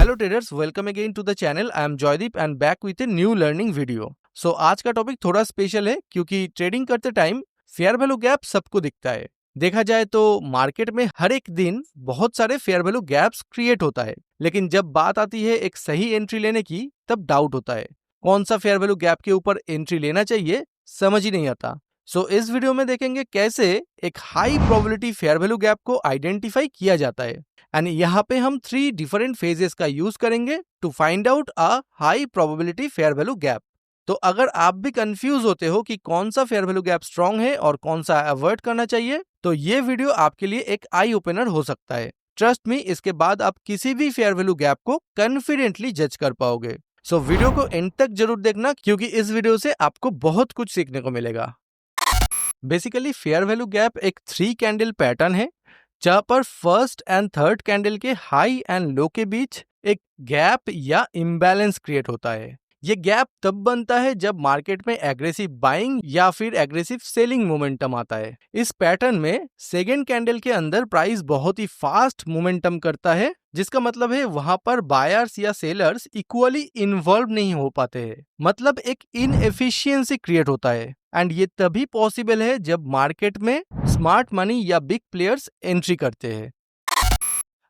Hello traders, welcome again to the channel. I am Joydeep and back with a new learning video. So आज का topic थोड़ा special है क्योंकि trading करते time fair value gap सबको दिखता है। देखा जाए तो मार्केट में हर एक दिन बहुत सारे फेयर वैल्यू गैप्स क्रिएट होता है, लेकिन जब बात आती है एक सही एंट्री लेने की तब डाउट होता है। कौन सा फेयर वैल्यू गैप के ऊपर एंट्री लेना चाहिए समझ ही नहीं आता। सो इस वीडियो में देखेंगे कैसे एक high probability fair value gap को आइडेंटिफाई किया जाता है। एंड यहाँ पे हम 3 डिफरेंट फेजेस का यूज करेंगे to find out a high probability fair value gap. तो अगर आप भी कंफ्यूज होते हो कि कौन सा फेयर वैल्यू गैप स्ट्रांग है और कौन सा अवॉइड करना चाहिए, तो ये वीडियो आपके लिए एक आई ओपनर हो सकता है। ट्रस्ट मी, इसके बाद आप किसी भी फेयर वैल्यू गैप को कॉन्फिडेंटली जज कर पाओगे। सो वीडियो को एंड तक जरूर देखना क्योंकि इस वीडियो से आपको बहुत कुछ सीखने को मिलेगा। बेसिकली फेयर वैल्यू गैप एक 3 कैंडल पैटर्न है जहां पर फर्स्ट एंड थर्ड कैंडल के हाई एंड लो के बीच एक गैप या इम्बैलेंस क्रिएट होता है। ये गैप तब बनता है जब मार्केट में एग्रेसिव बाइंग या फिर एग्रेसिव सेलिंग मोमेंटम आता है। इस पैटर्न में सेकेंड कैंडल के अंदर प्राइस बहुत ही फास्ट मोमेंटम करता है, जिसका मतलब है वहां पर बायर्स या सेलर्स इक्वली इन्वॉल्व नहीं हो पाते हैं। मतलब एक इनएफिशिएंसी क्रिएट होता है। एंड ये तभी पॉसिबल है जब मार्केट में स्मार्ट मनी या बिग प्लेयर्स एंट्री करते हैं।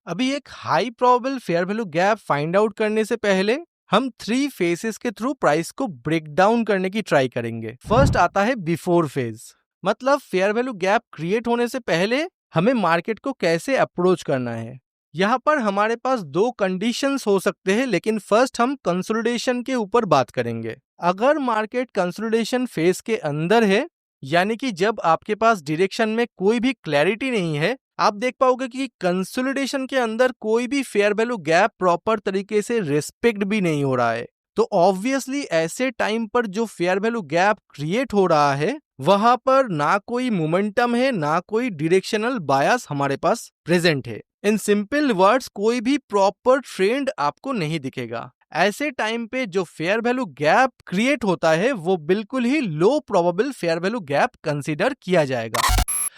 अभी एक high probable fair value gap find out करने से पहले हम 3 फेसेस के थ्रू प्राइस को ब्रेक डाउन करने की ट्राई करेंगे। फर्स्ट आता है बिफोर फेज, मतलब फेयर वैल्यू गैप क्रिएट होने से पहले हमें मार्केट को कैसे अप्रोच करना है। यहाँ पर हमारे पास 2 कंडीशंस हो सकते हैं, लेकिन फर्स्ट हम कंसोलिडेशन के ऊपर बात करेंगे। अगर मार्केट कंसोलिडेशन फेज के अंदर है, यानी कि जब आपके पास डायरेक्शन में कोई भी क्लैरिटी नहीं है, आप देख पाओगे कि कंसोलिडेशन के अंदर कोई भी फेयर वैल्यू गैप प्रॉपर तरीके से रिस्पेक्ट भी नहीं हो रहा है, तो ऑब्वियसली ऐसे टाइम पर जो फेयर वैल्यू गैप क्रिएट हो रहा है वहां पर ना कोई मोमेंटम है, ना कोई डायरेक्शनल बायस हमारे पास प्रेजेंट है। इन सिंपल वर्ड्स, कोई भी प्रॉपर ट्रेंड आपको नहीं दिखेगा। ऐसे टाइम पे जो फेयर वैल्यू गैप क्रिएट होता है वो बिल्कुल ही low probable fair value gap consider किया जाएगा।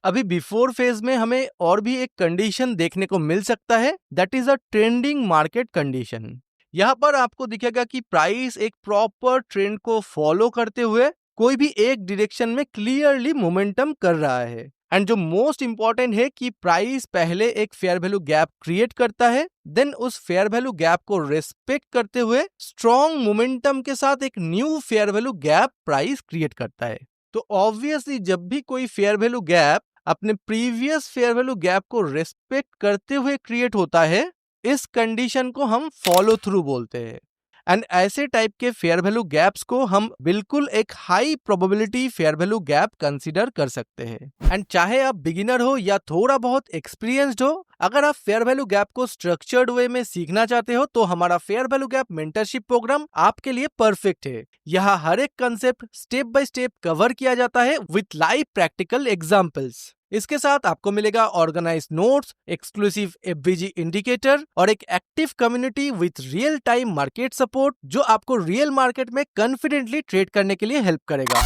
अभी बिफोर फेज में हमें और भी एक कंडीशन देखने को मिल सकता है, that is a trending market condition. यहाँ पर आपको दिखेगा कि प्राइस एक प्रॉपर ट्रेंड को फॉलो करते हुए कोई भी एक डायरेक्शन में क्लियरली मोमेंटम कर रहा है। एंड जो मोस्ट इंपॉर्टेंट है कि प्राइस पहले एक फेयर वैल्यू गैप क्रिएट करता है, देन उस फेयर वैल्यू गैप को रेस्पेक्ट करते हुए स्ट्रॉन्ग मोमेंटम के साथ एक new fair value gap price create करता है। तो ऑब्वियसली जब भी कोई फेयर वैल्यू गैप अपने प्रीवियस फेयर वैल्यू गैप को रेस्पेक्ट करते हुए क्रिएट होता है, इस कंडीशन को हम फॉलो थ्रू बोलते हैं। एंड ऐसे टाइप के फेयर वैल्यू गैप्स को हम बिल्कुल एक high probability fair value gap consider कर सकते हैं। एंड चाहे आप बिगिनर हो या थोड़ा बहुत एक्सपीरियंस्ड हो, अगर आप फेयर वैल्यू गैप को स्ट्रक्चर्ड वे में सीखना चाहते हो तो हमारा fair value gap mentorship programme आपके लिए परफेक्ट है। यहाँ हर एक concept step by step cover किया जाता है विथ लाइव प्रैक्टिकल एग्जाम्पल्स। इसके साथ आपको मिलेगा organise notes, exclusive FVG indicator और एक active community with real time market support, जो आपको रियल मार्केट में कॉन्फिडेंटली ट्रेड करने के लिए हेल्प करेगा।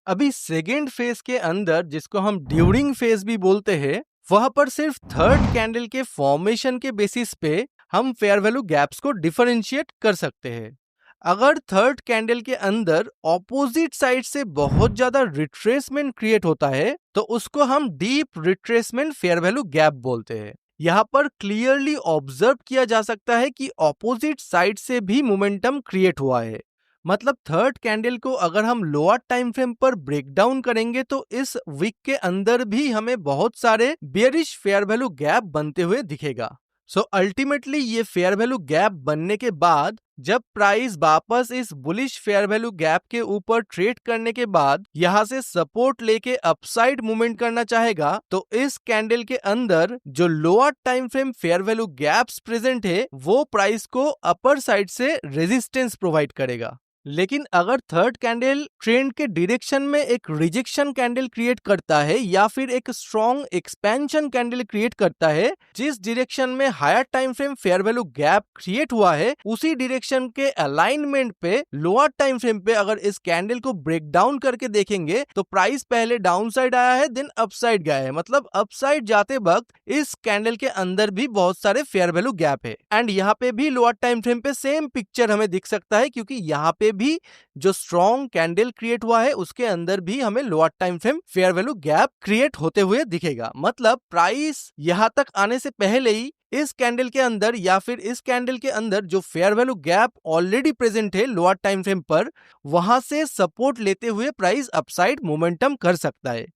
अभी सेकेंड फेज के अंदर, जिसको हम ड्यूरिंग फेज भी बोलते हैं, वहां पर सिर्फ थर्ड कैंडल के फॉर्मेशन के बेसिस पे हम फेयर वैल्यू गैप्स को डिफरेंशिएट कर सकते हैं। अगर थर्ड कैंडल के अंदर ऑपोजिट साइड से बहुत ज्यादा रिट्रेसमेंट क्रिएट होता है तो उसको हम deep retracement fair value gap बोलते हैं। यहाँ पर क्लियरली ऑब्जर्व किया जा सकता है कि ऑपोजिट साइड से भी मोमेंटम क्रिएट हुआ है। मतलब थर्ड कैंडल को अगर हम लोअर टाइम फ्रेम पर ब्रेक डाउन करेंगे तो इस वीक के अंदर भी हमें बहुत सारे बेयरिश फेयर वैल्यू गैप बनते हुए दिखेगा। सो अल्टीमेटली ये फेयर वैल्यू गैप बनने के बाद जब प्राइस वापस इस बुलिश फेयर वैल्यू गैप के ऊपर ट्रेड करने के बाद यहां से सपोर्ट लेके अपसाइड मूवमेंट करना चाहेगा, तो इस कैंडल के अंदर जो lower time frame fair value gaps present है वो प्राइस को अपर साइड से रेजिस्टेंस प्रोवाइड करेगा। लेकिन अगर थर्ड कैंडल ट्रेंड के डायरेक्शन में एक रिजेक्शन कैंडल क्रिएट करता है या फिर एक स्ट्रॉन्ग एक्सपेंशन कैंडल क्रिएट करता है, जिस डायरेक्शन में higher time frame fair value gap create हुआ है उसी डायरेक्शन के अलाइनमेंट पे लोअर टाइम फ्रेम पे अगर इस कैंडल को ब्रेक डाउन करके देखेंगे तो प्राइस पहले डाउन साइड आया है देन अपसाइड गया है, मतलब अपसाइड जाते वक्त इस कैंडल के अंदर भी बहुत सारे फेयर वैल्यू गैप है। एंड यहाँ पे भी लोअर टाइम फ्रेम पे सेम पिक्चर हमें दिख सकता है, क्योंकि यहाँ पे भी जो स्ट्रॉन्ग कैंडल क्रिएट हुआ है उसके अंदर भी हमें lower time frame fair value gap create होते हुए दिखेगा। मतलब प्राइस यहां तक आने से पहले ही इस कैंडल के अंदर या फिर इस कैंडल के अंदर जो fair value gap already present है लोअर टाइम फ्रेम पर, वहां से सपोर्ट लेते हुए प्राइस अपसाइड मोमेंटम कर सकता है।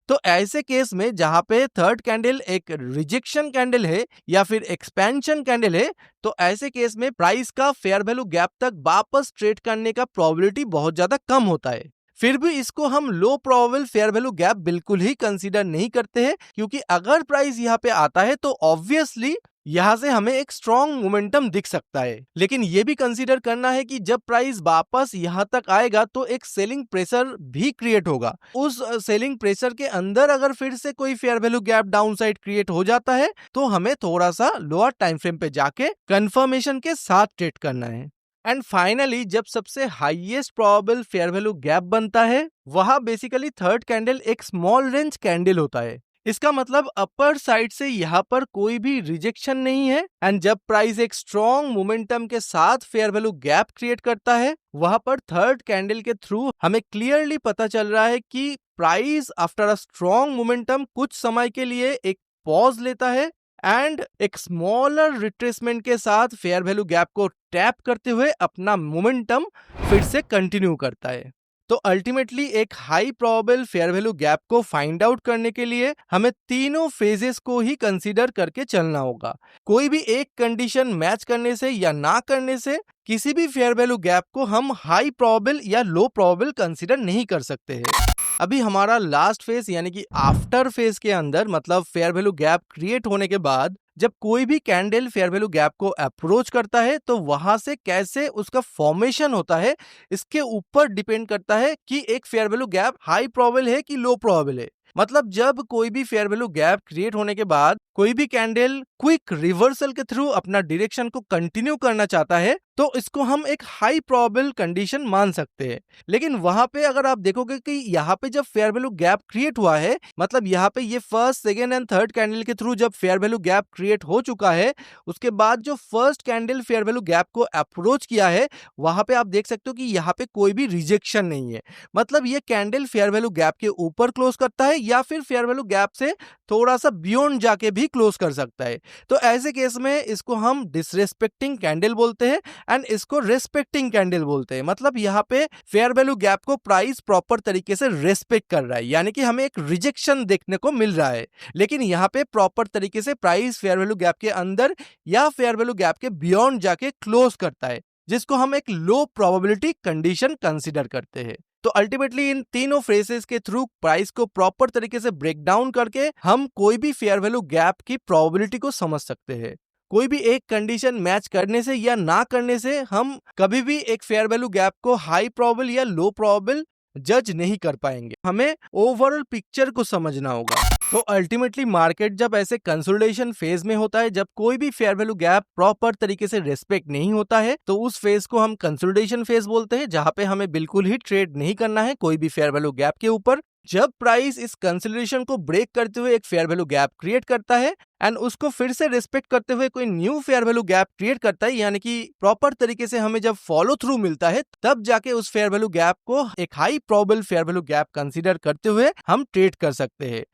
तो ऐसे केस में जहां पे थर्ड कैंडल एक रिजेक्शन कैंडल है या फिर एक्सपेंशन कैंडल है, तो ऐसे केस में प्राइस का फेयर वैल्यू गैप तक वापस ट्रेड करने का प्रोबेबिलिटी बहुत ज्यादा कम होता है। फिर भी इसको हम लो प्रोबेबल फेयर वैल्यू गैप बिल्कुल ही कंसीडर नहीं करते हैं, क्योंकि अगर प्राइस यहाँ पे आता है तो ऑब्वियसली यहां से हमें एक स्ट्रॉन्ग मोमेंटम दिख सकता है। लेकिन यह भी कंसीडर करना है कि जब प्राइस वापस यहां तक आएगा तो एक सेलिंग प्रेशर भी क्रिएट होगा। उस सेलिंग प्रेशर के अंदर अगर फिर से कोई fair value gap down side create हो जाता है तो हमें थोड़ा सा लोअर टाइम फ्रेम पे जाके कंफर्मेशन के साथ ट्रेड करना है। एंड फाइनली जब सबसे highest probable fair value gap बनता है, वह बेसिकली थर्ड कैंडल एक स्मॉल रेंज कैंडल होता है। इसका मतलब अपर साइड से यहाँ पर कोई भी रिजेक्शन नहीं है। एंड जब प्राइस एक स्ट्रॉन्ग मोमेंटम के साथ फेयर वैल्यू गैप क्रिएट करता है, वहां पर थर्ड कैंडल के थ्रू हमें क्लियरली पता चल रहा है कि price after a strong momentum कुछ समय के लिए एक पॉज लेता है एंड एक स्मॉलर रिट्रेसमेंट के साथ फेयर वैल्यू गैप को टैप करते हुए अपना मोमेंटम फिर से कंटिन्यू करता है। तो अल्टीमेटली एक high probable fair value gap को फाइंड आउट करने के लिए हमें तीनों फेजेस को ही कंसीडर करके चलना होगा। कोई भी एक कंडीशन मैच करने से या ना करने से किसी भी फेयर वैल्यू गैप को हम हाई प्रोबेबल या लो प्रोबेबल कंसीडर नहीं कर सकते हैं। अभी हमारा लास्ट फेज यानी कि आफ्टर फेज के अंदर, मतलब फेयर वैल्यू गैप क्रिएट होने के बाद जब कोई भी कैंडल फेयर वैल्यू गैप को अप्रोच करता है तो वहां से कैसे उसका फॉर्मेशन होता है, इसके ऊपर डिपेंड करता है कि एक fair value gap high probable है कि लो प्रोबेबल है। मतलब जब कोई भी फेयर वैल्यू गैप क्रिएट होने के बाद कोई भी कैंडल क्विक रिवर्सल के थ्रू अपना डायरेक्शन को कंटिन्यू करना चाहता है तो इसको हम एक हाई प्रोबेबल कंडीशन मान सकते हैं। लेकिन वहां पे अगर आप देखोगे कि यहाँ पे जब फेयर वैल्यू गैप क्रिएट हुआ है, मतलब यहाँ पे ये first second and third candle के थ्रू जब फेयर वैल्यू गैप क्रिएट हो चुका है, उसके बाद जो first candle fair value gap को अप्रोच किया है वहां पे आप देख सकते हो कि यहाँ पे कोई भी रिजेक्शन नहीं है। मतलब ये कैंडल फेयर वैल्यू गैप के ऊपर क्लोज करता है या फिर फेयर वैल्यू गैप से थोड़ा सा बियॉन्ड जाके भी क्लोज कर सकता है। तो ऐसे केस में इसको हम डिसरेस्पेक्टिंग कैंडल बोलते हैं एंड इसको रेस्पेक्टिंग कैंडल बोलते हैं। मतलब यहाँ पे फेयर वैल्यू गैप को प्राइस प्रॉपर तरीके से रेस्पेक्ट कर रहा है, यानी कि हमें एक रिजेक्शन देखने को मिल रहा है, लेकिन यहाँ पे प्रॉपर तरीके से प्राइस फेयर वैल्यू गैप के अंदर या फेयर वैल्यू गैप के बियॉन्ड जाके क्लोज करता है, जिसको हम एक लो प्रोबेबिलिटी कंडीशन कंसीडर करते हैं। तो अल्टीमेटली इन तीनों फ्रेजेस के थ्रू प्राइस को प्रॉपर तरीके से ब्रेक डाउन करके हम कोई भी फेयर वैल्यू गैप की प्रोबेबिलिटी को समझ सकते हैं। कोई भी एक कंडीशन मैच करने से या ना करने से हम कभी भी एक फेयर वैल्यू गैप को हाई प्रोबेबल या लो प्रोबेबल जज नहीं कर पाएंगे। हमें ओवरऑल पिक्चर को समझना होगा। तो अल्टीमेटली मार्केट जब ऐसे कंसोलिडेशन फेज में होता है, जब कोई भी फेयर वैल्यू गैप प्रॉपर तरीके से रेस्पेक्ट नहीं होता है, तो उस फेज को हम कंसोलिडेशन फेज बोलते हैं, जहां पे हमें बिल्कुल ही ट्रेड नहीं करना है कोई भी फेयर वैल्यू गैप के ऊपर। जब प्राइस इस कंसोलिडेशन को ब्रेक करते हुए एक फेयर वैल्यू गैप क्रिएट करता है एंड उसको फिर से रिस्पेक्ट करते हुए कोई new fair value gap create करता है, यानी कि प्रॉपर तरीके से हमें जब फॉलो थ्रू मिलता है, तब जाके उस फेयर वैल्यू गैप को एक high probable fair value gap consider करते हुए हम ट्रेड कर सकते हैं।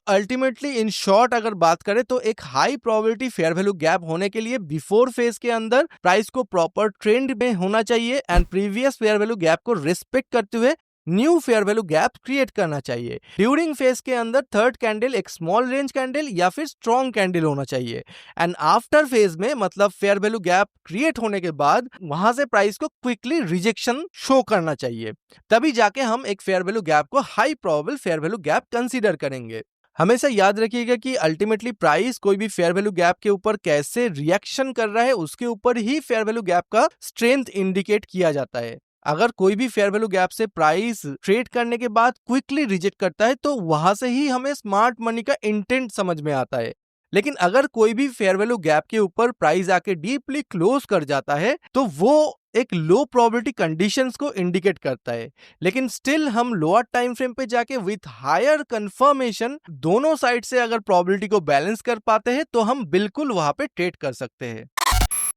अल्टीमेटली इन शॉर्ट अगर बात करें तो एक high probability fair value gap होने के लिए बिफोर फेज के अंदर प्राइस को प्रॉपर ट्रेंड में होना चाहिए and previous fair value gap को रिस्पेक्ट करते हुए new fair value gap create करना चाहिए। ड्यूरिंग फेज के अंदर थर्ड कैंडल एक स्मॉल रेंज कैंडल या फिर स्ट्रॉन्ग कैंडल होना चाहिए एंड आफ्टर फेज में, मतलब फेयर वैल्यू गैप क्रिएट होने के बाद वहां से प्राइस को क्विकली रिजेक्शन शो करना चाहिए, तभी जाके हम एक फेयर वैल्यू गैप को high probable fair value gap consider करेंगे। हमेशा याद रखिएगा कि अल्टीमेटली प्राइस कोई भी फेयर वैल्यू गैप के ऊपर कैसे रिएक्शन कर रहा है उसके ऊपर ही फेयर वैल्यू गैप का स्ट्रेंथ इंडिकेट किया जाता है। अगर कोई भी फेयर वैल्यू गैप से प्राइस ट्रेड करने के बाद क्विकली रिजेक्ट करता है तो वहां से ही हमें स्मार्ट मनी का इंटेंट समझ में आता है। लेकिन अगर कोई भी फेयर वैल्यू गैप के ऊपर प्राइस आके डीपली क्लोज कर जाता है तो वो एक लो प्रोबेबिलिटी कंडीशंस को इंडिकेट करता है। लेकिन स्टिल हम लोअर टाइम फ्रेम पे जाके विथ हायर कंफर्मेशन दोनों साइड से अगर प्रोबेबिलिटी को बैलेंस कर पाते हैं तो हम बिल्कुल वहां पे ट्रेड कर सकते हैं।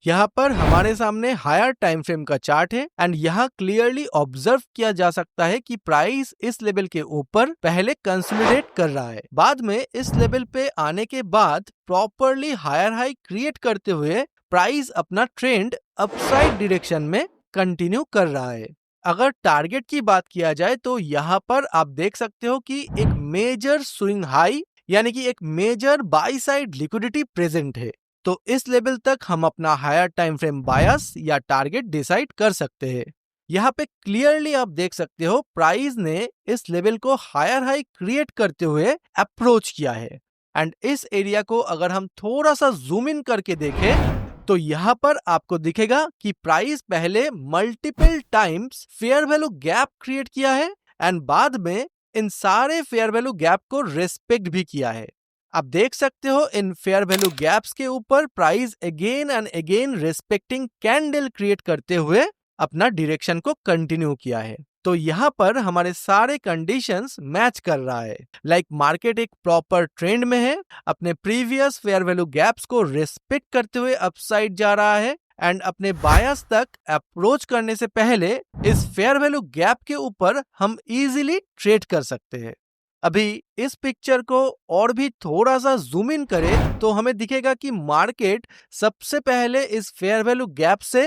यहाँ पर हमारे सामने हायर टाइम फ्रेम का चार्ट है एंड यहाँ क्लियरली ऑब्जर्व किया जा सकता है कि प्राइस इस लेवल के ऊपर पहले कंसोलिडेट कर रहा है, बाद में इस लेवल पे आने के बाद प्रॉपरली हायर हाई क्रिएट करते हुए प्राइस अपना ट्रेंड अपसाइड डायरेक्शन में कंटिन्यू कर रहा है। अगर टारगेट की बात किया जाए तो यहाँ पर आप देख सकते हो कि एक मेजर स्विंग हाई यानी कि एक major buy side liquidity present है। तो इस लेवल तक हम अपना हायर टाइम फ्रेम बायस या टारगेट डिसाइड कर सकते हैं। यहाँ पे क्लियरली आप देख सकते हो प्राइस ने इस लेवल को हायर हाई क्रिएट करते हुए अप्रोच किया है एंड इस एरिया को अगर हम थोड़ा सा जूम इन करके देखें तो यहाँ पर आपको दिखेगा कि प्राइस पहले multiple times fair value gap create किया है एंड बाद में इन सारे फेयर वैल्यू गैप को रेस्पेक्ट भी किया है। आप देख सकते हो इन फेयर वैल्यू गैप्स के ऊपर price again and again respecting candle create करते हुए अपना डायरेक्शन को कंटिन्यू किया है। तो यहाँ पर हमारे सारे कंडीशंस मैच कर रहा है। लाइक मार्केट एक प्रॉपर ट्रेंड में है, अपने प्रीवियस फेयर वैल्यू गैप्स को रेस्पेक्ट करते हुए अपसाइड जा रहा है एंड अपने बायस तक अप्रोच करने से पहले इस फेयर वैल्यू गैप के ऊपर हम इजीली ट्रेड कर सकते हैं। अभी इस पिक्चर को और भी थोड़ा सा जूम इन करें तो हमें दिखेगा कि मार्केट सबसे पहले इस फेयर वैल्यू गैप से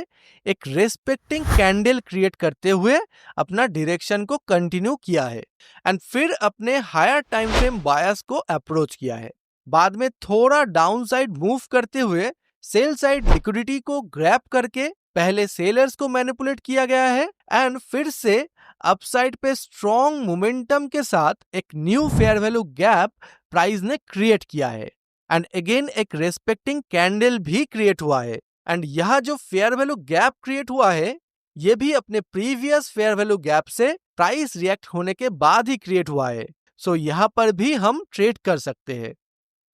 एक रेस्पेक्टिंग कैंडल क्रिएट करते हुए अपना डायरेक्शन को कंटिन्यू किया है एंड फिर अपने हायर टाइम फ्रेम बायस को अप्रोच किया है। बाद में थोड़ा डाउन साइड मूव करते हुए सेल साइड लिक्विडिटी को ग्रैब करके पहले सेलर्स को मैनिपुलेट किया गया है एंड फिर से अपसाइड पे स्ट्रॉन्ग मोमेंटम के साथ एक new fair value gap price ने क्रिएट किया है एंड अगेन एक रेस्पेक्टिंग कैंडल भी क्रिएट हुआ है एंड यह जो फेयर वैल्यू गैप क्रिएट हुआ है ये भी अपने प्रीवियस फेयर वैल्यू गैप से प्राइस रिएक्ट होने के बाद ही क्रिएट हुआ है। सो यहाँ पर भी हम ट्रेड कर सकते हैं।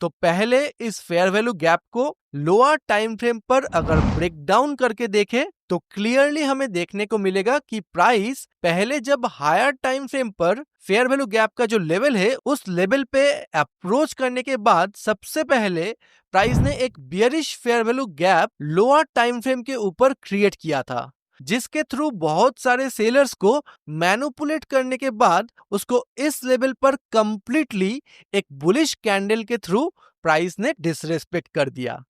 तो पहले इस फेयर वैल्यू गैप को लोअर टाइम फ्रेम पर अगर ब्रेक डाउन करके देखें तो क्लियरली हमें देखने को मिलेगा कि प्राइस पहले जब हायर टाइम फ्रेम पर फेयर वैल्यू गैप का जो लेवल है उस लेवल पे अप्रोच करने के बाद सबसे पहले प्राइस ने एक bearish fair value gap lower time frame के ऊपर क्रिएट किया था, जिसके थ्रू बहुत सारे सेलर्स को मैनिपुलेट करने के बाद उसको इस लेवल पर कंप्लीटली एक बुलिश कैंडल के थ्रू प्राइस ने डिसरेस्पेक्ट कर दिया।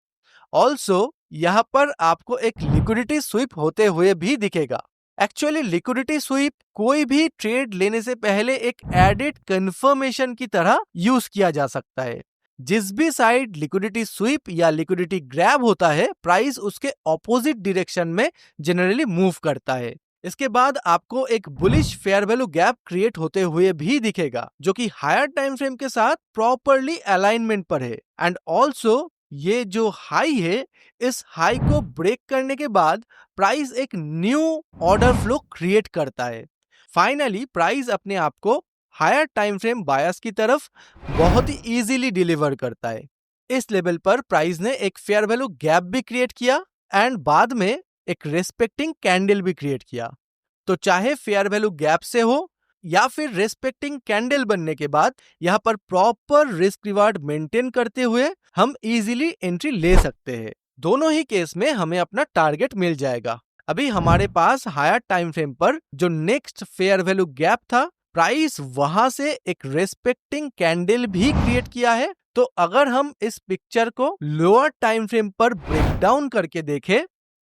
ऑल्सो यहाँ पर आपको एक लिक्विडिटी स्वीप होते हुए भी दिखेगा। एक्चुअली लिक्विडिटी स्वीप कोई भी ट्रेड लेने से पहले एक एडेड कंफर्मेशन की तरह यूज किया जा सकता है। जिस भी साइड लिक्विडिटी स्वीप या लिक्विडिटी ग्रैब होता है प्राइस उसके ऑपोजिट डायरेक्शन में जनरली मूव करता है। इसके बाद आपको एक bullish fair value gap create होते हुए भी दिखेगा जो कि हायर टाइम फ्रेम के साथ प्रॉपरली अलाइनमेंट पर है एंड ऑल्सो ये जो हाई है इस हाई को ब्रेक करने के बाद प्राइस एक न्यू ऑर्डर फ्लो क्रिएट करता है। फाइनली प्राइस अपने आप को हायर टाइम फ्रेम बायस की तरफ बहुत ही इजीली डिलीवर करता है। इस लेवल पर प्राइस ने एक फेयर वैल्यू गैप भी क्रिएट किया एंड बाद में एक रेस्पेक्टिंग कैंडल भी क्रिएट किया। तो चाहे फेयर वैल्यू गैप से हो या फिर रेस्पेक्टिंग कैंडल बनने के बाद यहाँ पर प्रॉपर रिस्क रिवार्ड मेंटेन करते हुए हम इजीली एंट्री ले सकते हैं। दोनों ही केस में हमें अपना टारगेट मिल जाएगा। अभी हमारे पास हायर टाइम फ्रेम पर जो नेक्स्ट फेयर वैल्यू गैप था प्राइस वहां से एक रेस्पेक्टिंग कैंडल भी क्रिएट किया है। तो अगर हम इस पिक्चर को लोअर टाइम फ्रेम पर ब्रेक डाउन करके देखें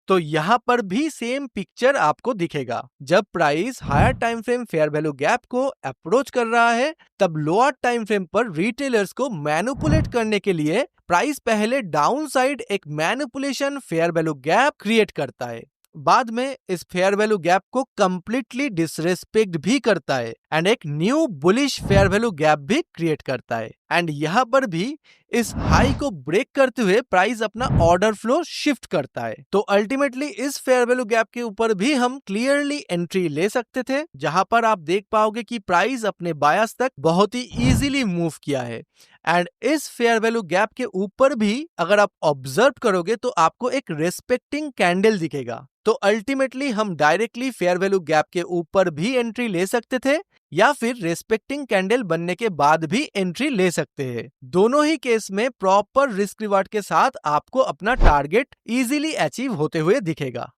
तो यहाँ पर भी सेम पिक्चर आपको दिखेगा। जब price higher time frame fair value gap को अप्रोच कर रहा है तब लोअर टाइम फ्रेम पर रिटेलर्स को मैनिपुलेट करने के लिए प्राइस पहले डाउन साइड एक manipulation fair value gap create करता है, बाद में इस फेयर वैल्यू गैप को कंप्लीटली डिसरेस्पेक्ट भी करता है एंड एक new bullish fair value gap भी क्रिएट करता है। एंड यहाँ पर भी इस हाई को ब्रेक करते हुए प्राइस अपना ऑर्डर फ्लो शिफ्ट करता है। तो अल्टीमेटली इस फेयर वैल्यू गैप के ऊपर भी हम क्लियरली एंट्री ले सकते थे, जहां पर आप देख पाओगे कि प्राइस अपने बायस तक बहुत ही इजीली मूव किया है। एंड इस फेयर वैल्यू गैप के ऊपर भी अगर आप ऑब्जर्व करोगे तो आपको एक रेस्पेक्टिंग कैंडल दिखेगा। तो अल्टीमेटली हम डायरेक्टली फेयर वैल्यू गैप के ऊपर भी एंट्री ले सकते थे या फिर रेस्पेक्टिंग कैंडल बनने के बाद भी एंट्री ले सकते हैं। दोनों ही केस में प्रॉपर रिस्क रिवार्ड के साथ आपको अपना टारगेट इजीली अचीव होते हुए दिखेगा।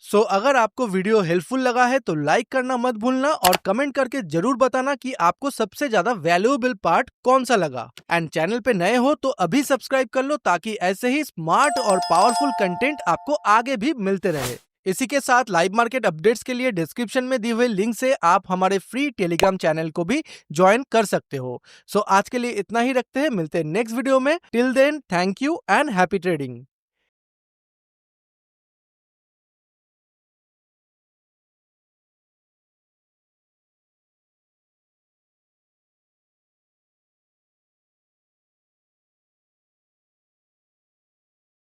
सो अगर आपको वीडियो हेल्पफुल लगा है तो लाइक करना मत भूलना और कमेंट करके जरूर बताना कि आपको सबसे ज्यादा वैल्यूएबल पार्ट कौन सा लगा। एंड चैनल पे नए हो तो अभी सब्सक्राइब कर लो ताकि ऐसे ही स्मार्ट और पावरफुल कंटेंट आपको आगे भी मिलते रहे। इसी के साथ लाइव मार्केट अपडेट्स के लिए डिस्क्रिप्शन में दिए हुए लिंक से आप हमारे फ्री टेलीग्राम चैनल को भी ज्वाइन कर सकते हो। सो आज के लिए इतना ही रखते हैं, मिलते हैं नेक्स्ट वीडियो में। Till then thank you and happy trading.